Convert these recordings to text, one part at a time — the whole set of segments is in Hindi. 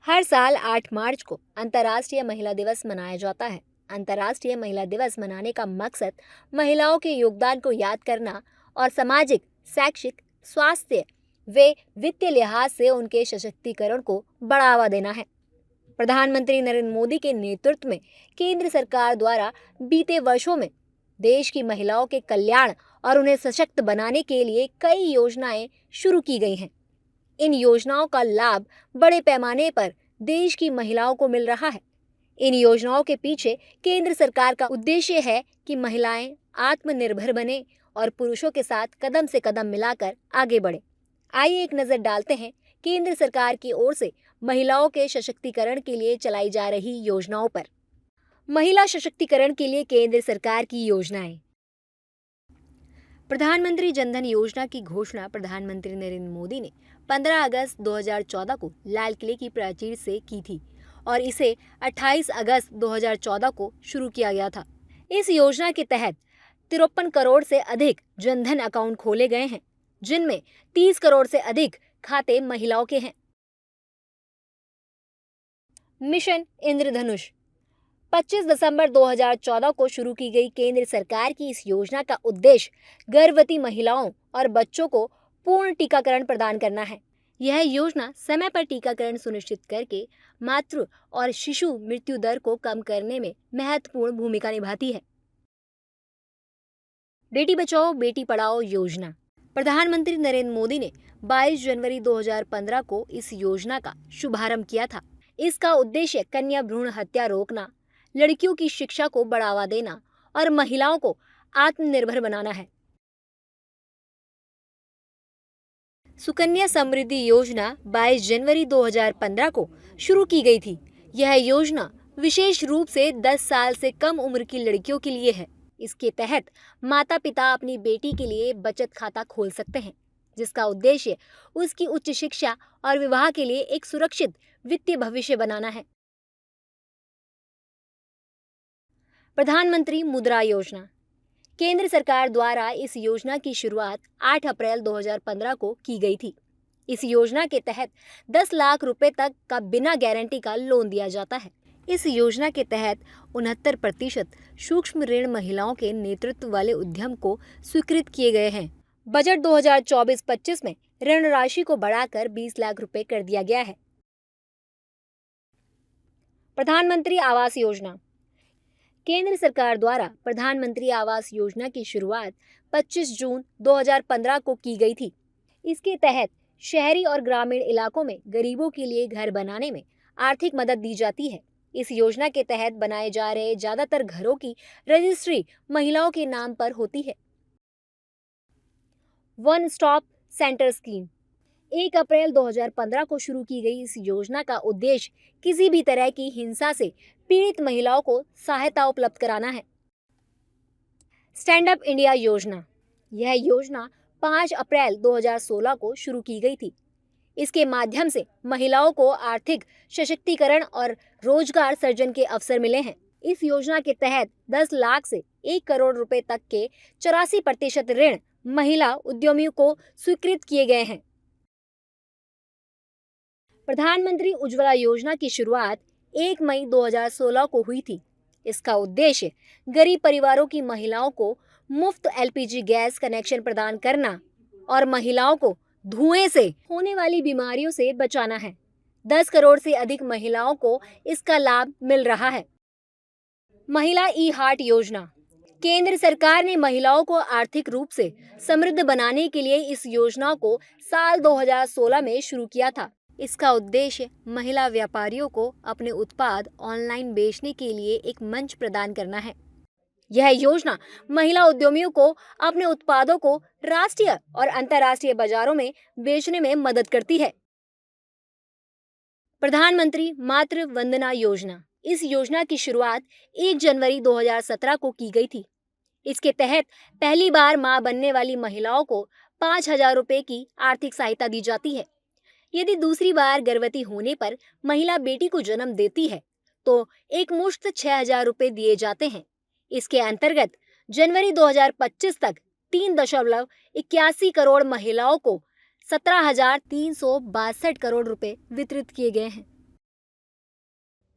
हर साल 8 मार्च को अंतर्राष्ट्रीय महिला दिवस मनाया जाता है। अंतर्राष्ट्रीय महिला दिवस मनाने का मकसद महिलाओं के योगदान को याद करना और सामाजिक, शैक्षिक, स्वास्थ्य व वित्तीय लिहाज से उनके सशक्तिकरण को बढ़ावा देना है। प्रधानमंत्री नरेंद्र मोदी के नेतृत्व में केंद्र सरकार द्वारा बीते वर्षों में देश की महिलाओं के कल्याण और उन्हें सशक्त बनाने के लिए कई योजनाएं शुरू की गई हैं। इन योजनाओं का लाभ बड़े पैमाने पर देश की महिलाओं को मिल रहा है। इन योजनाओं के पीछे केंद्र सरकार का उद्देश्य है कि महिलाएं आत्मनिर्भर बने और पुरुषों के साथ कदम से कदम मिलाकर आगे बढ़े। आइए एक नजर डालते हैं केंद्र सरकार की ओर से महिलाओं के सशक्तिकरण के लिए चलाई जा रही योजनाओं पर। महिला सशक्तिकरण के लिए केंद्र सरकार की योजनाएं। प्रधानमंत्री जनधन योजना की घोषणा प्रधानमंत्री नरेंद्र मोदी ने 15 अगस्त 2014 को लाल किले की प्राचीर से की थी और इसे 28 अगस्त 2014 को शुरू किया गया था। इस योजना के तहत 53 करोड़ से अधिक जनधन अकाउंट खोले गए हैं, जिनमें 30 करोड़ से अधिक खाते महिलाओं के हैं। मिशन इंद्रधनुष 25 दिसंबर 2014 को शुरू की गई केंद्र सरकार की इस योजना का उद्देश्य गर्भवती महिलाओं और बच्चों को पूर्ण टीकाकरण प्रदान करना है। यह योजना समय पर टीकाकरण सुनिश्चित करके मातृ और शिशु मृत्यु दर को कम करने में महत्वपूर्ण भूमिका निभाती है। बेटी बचाओ बेटी पढ़ाओ योजना। प्रधानमंत्री नरेंद्र मोदी ने 22 जनवरी 2015 को इस योजना का शुभारंभ किया था। इसका उद्देश्य कन्या भ्रूण हत्या रोकना, लड़कियों की शिक्षा को बढ़ावा देना और महिलाओं को आत्मनिर्भर बनाना है। सुकन्या समृद्धि योजना 22 जनवरी 2015 को शुरू की गई थी। यह योजना विशेष रूप से 10 साल से कम उम्र की लड़कियों के लिए है। इसके तहत माता-पिता अपनी बेटी के लिए बचत खाता खोल सकते हैं, जिसका उद्देश्य उसकी उच्च शिक्षा और विवाह के लिए एक सुरक्षित वित्तीय भविष्य बनाना है। प्रधानमंत्री मुद्रा योजना। केंद्र सरकार द्वारा इस योजना की शुरुआत 8 अप्रैल 2015 को की गई थी। इस योजना के तहत 10 लाख रुपए तक का बिना गारंटी का लोन दिया जाता है। इस योजना के तहत 69% सूक्ष्म ऋण महिलाओं के नेतृत्व वाले उद्यम को स्वीकृत किए गए हैं। बजट 2024-25 में ऋण राशि को बढ़ाकर 20 लाख रुपए कर दिया गया है। प्रधानमंत्री आवास योजना। केंद्र सरकार द्वारा प्रधानमंत्री आवास योजना की शुरुआत 25 जून 2015 को की गई थी। इसके तहत शहरी और ग्रामीण इलाकों में गरीबों के लिए घर बनाने में आर्थिक मदद दी जाती है। इस योजना के तहत बनाए जा रहे ज्यादातर घरों की रजिस्ट्री महिलाओं के नाम पर होती है। वन स्टॉप सेंटर स्कीम 1 अप्रैल 2015 को शुरू की गई इस योजना का उद्देश्य किसी भी तरह की हिंसा से पीड़ित महिलाओं को सहायता उपलब्ध कराना है। स्टैंड अप इंडिया योजना। यह योजना 5 अप्रैल 2016 को शुरू की गई थी। इसके माध्यम से महिलाओं को आर्थिक सशक्तिकरण और रोजगार सृजन के अवसर मिले हैं। इस योजना के तहत 10 लाख से 1 करोड़ रुपए तक के 84% ऋण महिला उद्यमियों को स्वीकृत किए गए हैं। प्रधानमंत्री उज्ज्वला योजना की शुरुआत 1 मई 2016 को हुई थी। इसका उद्देश्य गरीब परिवारों की महिलाओं को मुफ्त एलपीजी गैस कनेक्शन प्रदान करना और महिलाओं को धुएं से होने वाली बीमारियों से बचाना है। 10 करोड़ से अधिक महिलाओं को इसका लाभ मिल रहा है। महिला ई हार्ट योजना। केंद्र सरकार ने महिलाओं को आर्थिक रूप से समृद्ध बनाने के लिए इस योजना को साल 2016 में शुरू किया था। इसका उद्देश्य महिला व्यापारियों को अपने उत्पाद ऑनलाइन बेचने के लिए एक मंच प्रदान करना है। यह योजना महिला उद्यमियों को अपने उत्पादों को राष्ट्रीय और अंतर्राष्ट्रीय बाजारों में बेचने में मदद करती है। प्रधानमंत्री मातृ वंदना योजना। इस योजना की शुरुआत 1 जनवरी 2017 को की गई थी। इसके तहत पहली बार मां बनने वाली महिलाओं को 5,000 रुपए की आर्थिक सहायता दी जाती है। यदि दूसरी बार गर्भवती होने पर महिला बेटी को जन्म देती है तो एक मुश्त 6,000 रुपए दिए जाते हैं। इसके अंतर्गत जनवरी 2025 तक 3.81 करोड़ महिलाओं को 17,362 करोड़ रुपए वितरित किए गए हैं।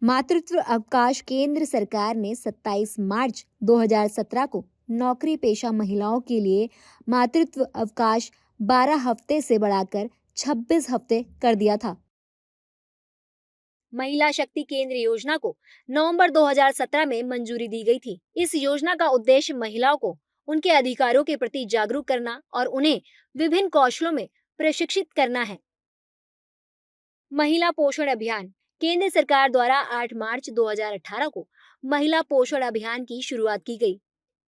मातृत्व अवकाश केंद्र सरकार ने 27 मार्च 2017 को नौकरी पेशा महिलाओं के लिए मातृत्व अवकाश 12 हफ्ते से बढ़ाकर 26 हफ्ते कर दिया था। महिला शक्ति केंद्र योजना को नवंबर 2017 में मंजूरी दी गई थी। इस योजना का उद्देश्य महिलाओं को उनके अधिकारों के प्रति जागरूक करना और उन्हें विभिन्न कौशलों में प्रशिक्षित करना है। महिला पोषण अभियान केंद्र सरकार द्वारा 8 मार्च 2018 को महिला पोषण अभियान की शुरुआत की गई।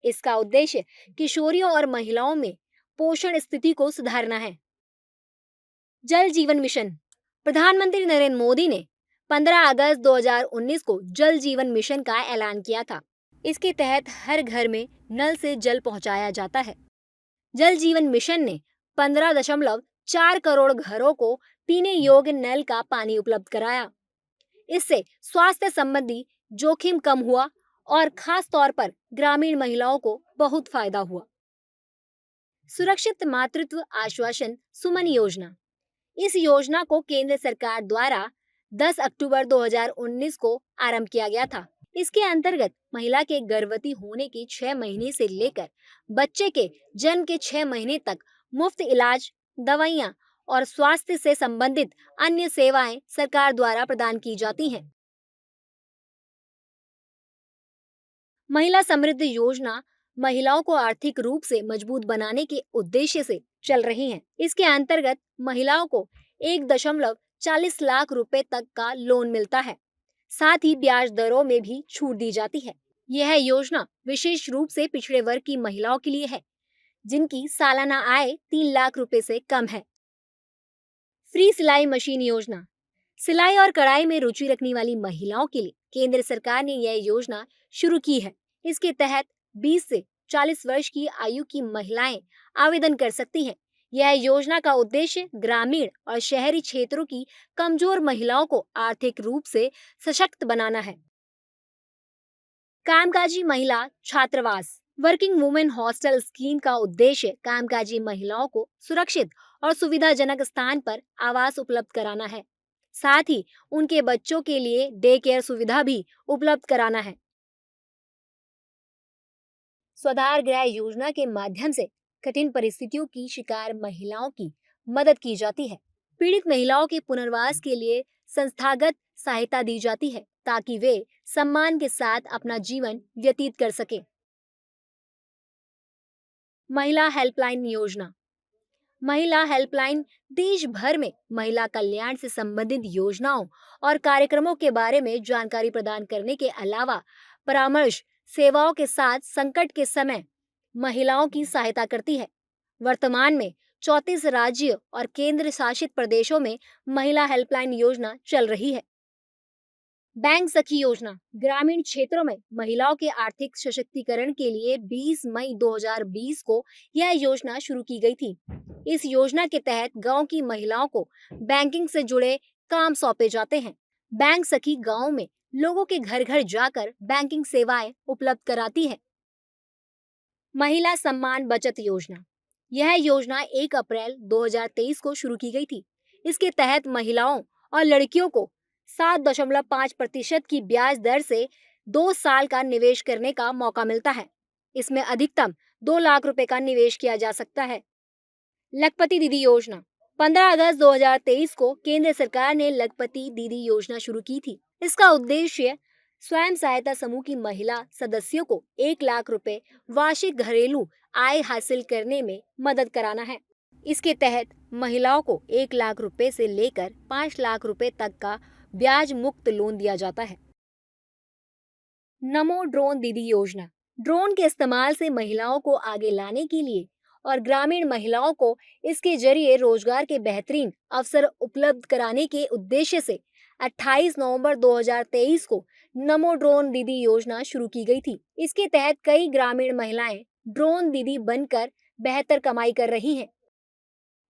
इसका उद्देश्य किशोरियों और महिलाओं में पोषण स्थिति को सुधारना है। जल जीवन मिशन प्रधानमंत्री नरेंद्र मोदी ने 15 अगस्त 2019 को जल जीवन मिशन का ऐलान किया था। इसके तहत हर घर में नल से जल पहुंचाया जाता है। जल जीवन मिशन ने 15.4 करोड़ घरों को पीने योग्य नल का पानी उपलब्ध कराया। इससे स्वास्थ्य संबंधी जोखिम कम हुआ और खास तौर पर ग्रामीण महिलाओं को बहुत फायदा हुआ। सुरक्षित मातृत्व आश्वासन सुमन योजना इस योजना को केंद्र सरकार द्वारा 10 अक्टूबर 2019 को आरंभ किया गया था। इसके अंतर्गत महिला के गर्भवती होने के 6 महीने से लेकर बच्चे के जन्म के 6 महीने तक मुफ्त इलाज, दवाइयां और स्वास्थ्य से संबंधित अन्य सेवाएं सरकार द्वारा प्रदान की जाती हैं। महिला समृद्धि योजना महिलाओं को आर्थिक रूप से मजबूत बनाने के उद्देश्य से चल रही है। इसके अंतर्गत महिलाओं को 1.40 लाख रुपए तक का लोन मिलता है। साथ ही ब्याज दरों में भी छूट दी जाती है। यह योजना विशेष रूप से पिछड़े वर्ग की महिलाओं के लिए है, जिनकी सालाना आय 3 लाख रुपए से कम है। फ्री सिलाई मशीन योजना सिलाई और कढ़ाई में रुचि रखने वाली महिलाओं के लिए केंद्र सरकार ने यह योजना शुरू की है। इसके तहत 20 से 40 वर्ष की आयु की महिलाएं आवेदन कर सकती हैं। यह योजना का उद्देश्य ग्रामीण और शहरी क्षेत्रों की कमजोर महिलाओं को आर्थिक रूप से सशक्त बनाना है। कामकाजी महिला छात्रावास वर्किंग वुमेन हॉस्टल स्कीम का उद्देश्य कामकाजी महिलाओं को सुरक्षित और सुविधाजनक स्थान पर आवास उपलब्ध कराना है। साथ ही उनके बच्चों के लिए डे केयर सुविधा भी उपलब्ध कराना है। स्वाधार गृह योजना के माध्यम से कठिन परिस्थितियों की शिकार महिलाओं की मदद की जाती है। पीड़ित महिलाओं के पुनर्वास के लिए संस्थागत सहायता दी जाती है ताकि वे सम्मान के साथ अपना जीवन व्यतीत कर सकें। महिला हेल्पलाइन योजना महिला हेल्पलाइन देश भर में महिला कल्याण से संबंधित योजनाओं और कार्यक्रमों के बारे में जानकारी प्रदान करने के अलावा परामर्श सेवाओं के साथ संकट के समय महिलाओं की सहायता करती है। वर्तमान में 34 राज्य और केंद्र शासित प्रदेशों में महिला हेल्पलाइन योजना चल रही है। बैंक सखी योजना ग्रामीण क्षेत्रों में महिलाओं के आर्थिक सशक्तिकरण के लिए 20 मई 2020 को यह योजना शुरू की गई थी। इस योजना के तहत गांव की महिलाओं को बैंकिंग से जुड़े काम सौंपे जाते हैं। बैंक सखी गांव में लोगों के घर घर जाकर बैंकिंग सेवाएं उपलब्ध कराती है। महिला सम्मान बचत योजना यह योजना 1 अप्रैल 2023 को शुरू की गई थी। इसके तहत महिलाओं और लड़कियों को 7.5% की ब्याज दर से 2 साल का निवेश करने का मौका मिलता है। इसमें अधिकतम 2 लाख रुपए का निवेश किया जा सकता है। लखपति दीदी योजना 15 अगस्त 2023 को केंद्र सरकार ने लखपति दीदी योजना शुरू की थी। इसका उद्देश्य स्वयं सहायता समूह की महिला सदस्यों को 1 लाख रुपए वार्षिक घरेलू आय हासिल करने में मदद कराना है। इसके तहत महिलाओं को 1 लाख रुपए से लेकर 5 लाख रुपए तक का ब्याज मुक्त लोन दिया जाता है। नमो ड्रोन दीदी योजना ड्रोन के इस्तेमाल से महिलाओं को आगे लाने के लिए और ग्रामीण महिलाओं को इसके जरिए रोजगार के बेहतरीन अवसर उपलब्ध कराने के उद्देश्य से 28 नवंबर 2023 को नमो ड्रोन दीदी योजना शुरू की गई थी। इसके तहत कई ग्रामीण महिलाएं ड्रोन दीदी बनकर बेहतर कमाई कर रही हैं।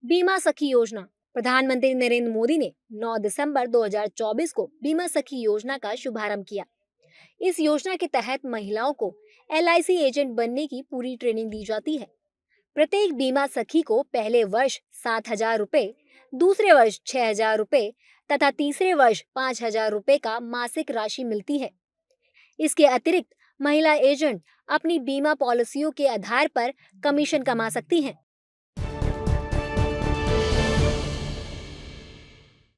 बीमा सखी योजना प्रधानमंत्री नरेंद्र मोदी ने 9 दिसंबर 2024 को बीमा सखी योजना का शुभारंभ किया। इस योजना के तहत महिलाओं को LIC एजेंट बनने की पूरी ट्रेनिंग दी जाती है। प्रत्येक बीमा सखी को पहले वर्ष 7,000 रुपए, दूसरे वर्ष 6,000 रुपए, तथा तीसरे वर्ष 5,000 रुपए का मासिक राशि मिलती है। इसके अतिरिक्त महिला एजेंट अपनी बीमा पॉलिसियों के आधार पर कमीशन कमा सकती हैं।